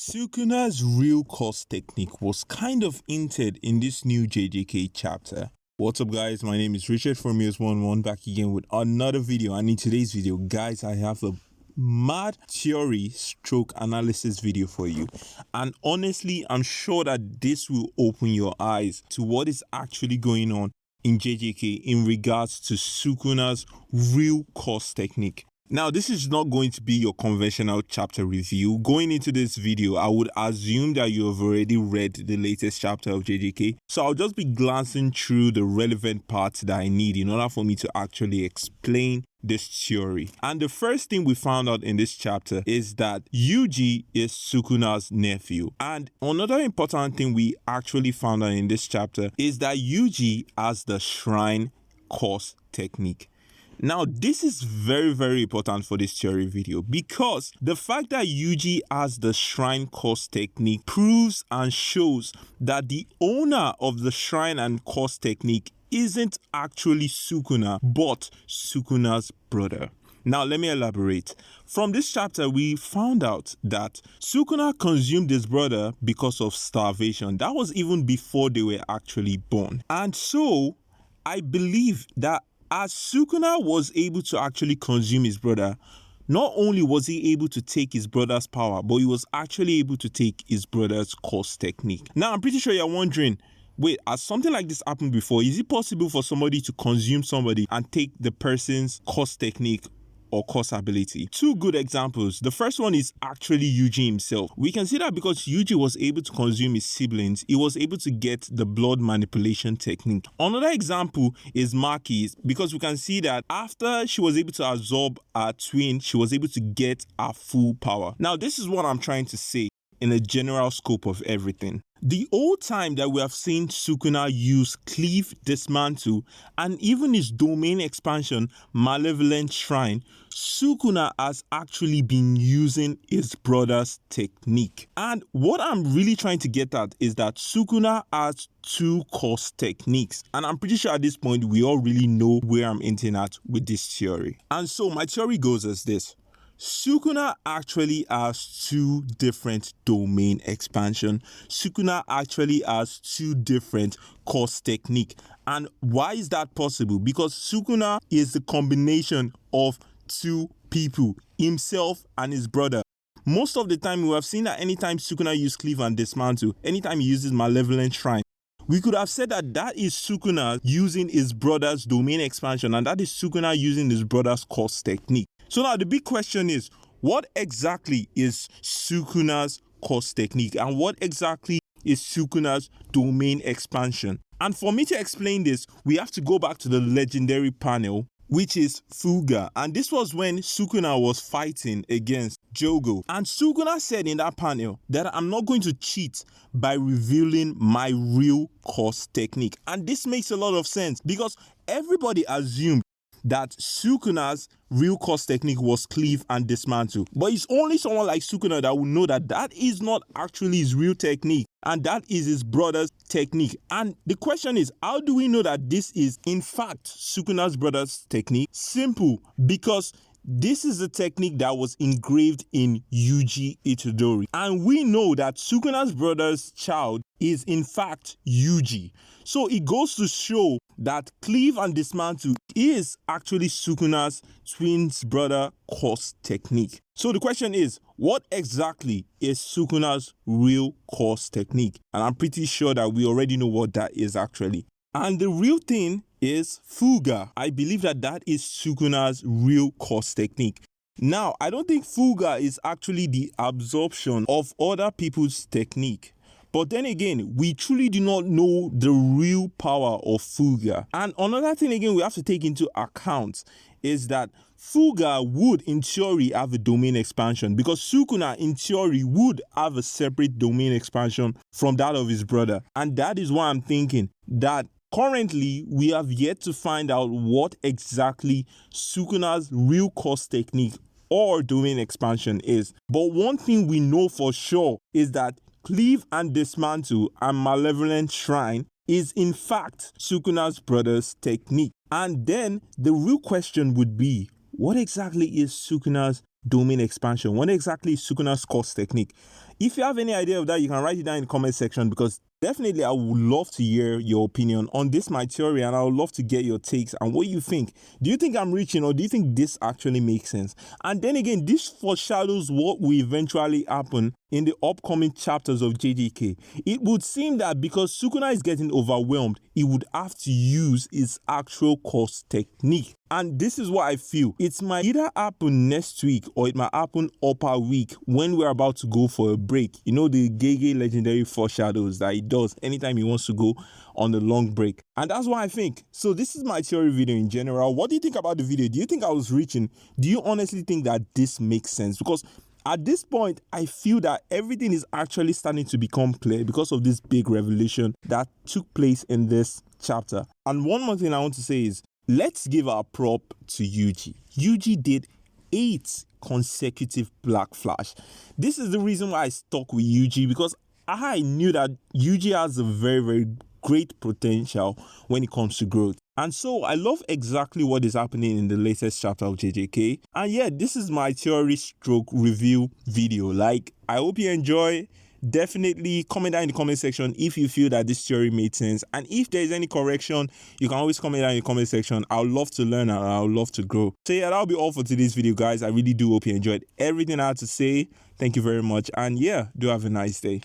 Sukuna's real course technique was kind of hinted in this new JJk chapter. What's up guys, my name is Richard from Muse11 back again with another video, and in today's video guys I have a mad theory stroke analysis video for you, and honestly I'm sure that this will open your eyes to what is actually going on in JJk in regards to Sukuna's real course technique. Now, this is not going to be your conventional chapter review. Going into this video, I would assume that you have already read the latest chapter of JJk. So I'll just be glancing through the relevant parts that I need in order for me to actually explain this theory. And the first thing we found out in this chapter is that Yuji is Sukuna's nephew. And another important thing we actually found out in this chapter is that Yuji has the shrine course technique. Now, this is very important for this theory video because the fact that Yuji has the shrine course technique proves and shows that the owner of the shrine and course technique isn't actually Sukuna, but Sukuna's brother. Now, let me elaborate. From this chapter, we found out that Sukuna consumed his brother because of starvation. That was even before they were actually born. And so, I believe that as Sukuna was able to actually consume his brother, not only was he able to take his brother's power, but he was actually able to take his brother's course technique. Now, I'm pretty sure you're wondering, wait, has something like this happened before? Is it possible for somebody to consume somebody and take the person's course technique or course ability? Two good examples. The first one is actually Yuji himself. We can see that because Yuji was able to consume his siblings, he was able to get the blood manipulation technique. Another example is Maki, because we can see that after she was able to absorb her twin, she was able to get her full power. Now, this is what I'm trying to say in a general scope of everything. The old time that we have seen Sukuna use Cleave, Dismantle, and even his domain expansion, Malevolent Shrine, Sukuna has actually been using his brother's technique. And what I'm really trying to get at is that Sukuna has two course techniques. And I'm pretty sure at this point, we all really know where I'm hinting at with this theory. And so my theory goes as this. Sukuna actually has two different domain expansion. Sukuna actually has two different course technique. And why is that possible? Because Sukuna is the combination of two people, himself and his brother. Most of the time, we have seen that anytime Sukuna uses Cleave and Dismantle, anytime he uses Malevolent Shrine, we could have said that that is Sukuna using his brother's domain expansion, and that is Sukuna using his brother's course technique. So now the big question is, what exactly is Sukuna's course technique and what exactly is Sukuna's domain expansion? And for me to explain this, we have to go back to the legendary panel, which is Fuga. And this was when Sukuna was fighting against Jogo. And Sukuna said in that panel that I'm not going to cheat by revealing my real course technique. And this makes a lot of sense because everybody assumed that Sukuna's real course technique was Cleave and Dismantle. But it's only someone like Sukuna that will know that that is not actually his real technique, and that is his brother's technique. And the question is, how do we know that this is in fact Sukuna's brother's technique? Simple, because this is the technique that was engraved in Yuji Itadori. And we know that Sukuna's brother's child is in fact Yuji. So it goes to show that Cleave and Dismantle is actually Sukuna's twin's brother course technique. So the question is, what exactly is Sukuna's real course technique? And I'm pretty sure that we already know what that is actually. And the real thing is Fuga. I believe that that is Sukuna's real course technique. Now, I don't think Fuga is actually the absorption of other people's technique. But then again, we truly do not know the real power of Fuga. And another thing again we have to take into account is that Fuga would in theory have a domain expansion because Sukuna in theory would have a separate domain expansion from that of his brother. And that is why I'm thinking that currently we have yet to find out what exactly Sukuna's real course technique or domain expansion is. But one thing we know for sure is that Cleave and Dismantle and Malevolent Shrine is in fact Sukuna's brother's technique. And then the real question would be, what exactly is Sukuna's domain expansion? What exactly is Sukuna's course technique? If you have any idea of that, you can write it down in the comment section, because definitely I would love to hear your opinion on this my theory, and I would love to get your takes and what you think. Do you think I'm reaching, or do you think this actually makes sense? And then again, this foreshadows what will eventually happen in the upcoming chapters of JJK. It would seem that because Sukuna is getting overwhelmed, he would have to use his actual course technique. And this is what I feel. It might either happen next week, or it might happen upper week when we're about to go for a break. You know, the JJk legendary foreshadows that he does anytime he wants to go on a long break. And that's what I think. So this is my theory video in general. What do you think about the video? Do you think I was reaching? Do you honestly think that this makes sense? Because at this point, I feel that everything is actually starting to become clear because of this big revelation that took place in this chapter. And one more thing I want to say is, let's give our prop to Yuji. Yuji did 8 consecutive Black Flash. This is the reason why I stuck with Yuji, because I knew that Yuji has a very, very great potential when it comes to growth. And so I love exactly what is happening in the latest chapter of JJK. And yeah, this is my theory stroke review video. Like, I hope you enjoy. Definitely comment down in the comment section if you feel that this theory made sense. And if there is any correction, you can always comment down in the comment section. I would love to learn and I would love to grow. So yeah, that'll be all for today's video, guys. I really do hope you enjoyed everything I had to say. Thank you very much. And yeah, do have a nice day.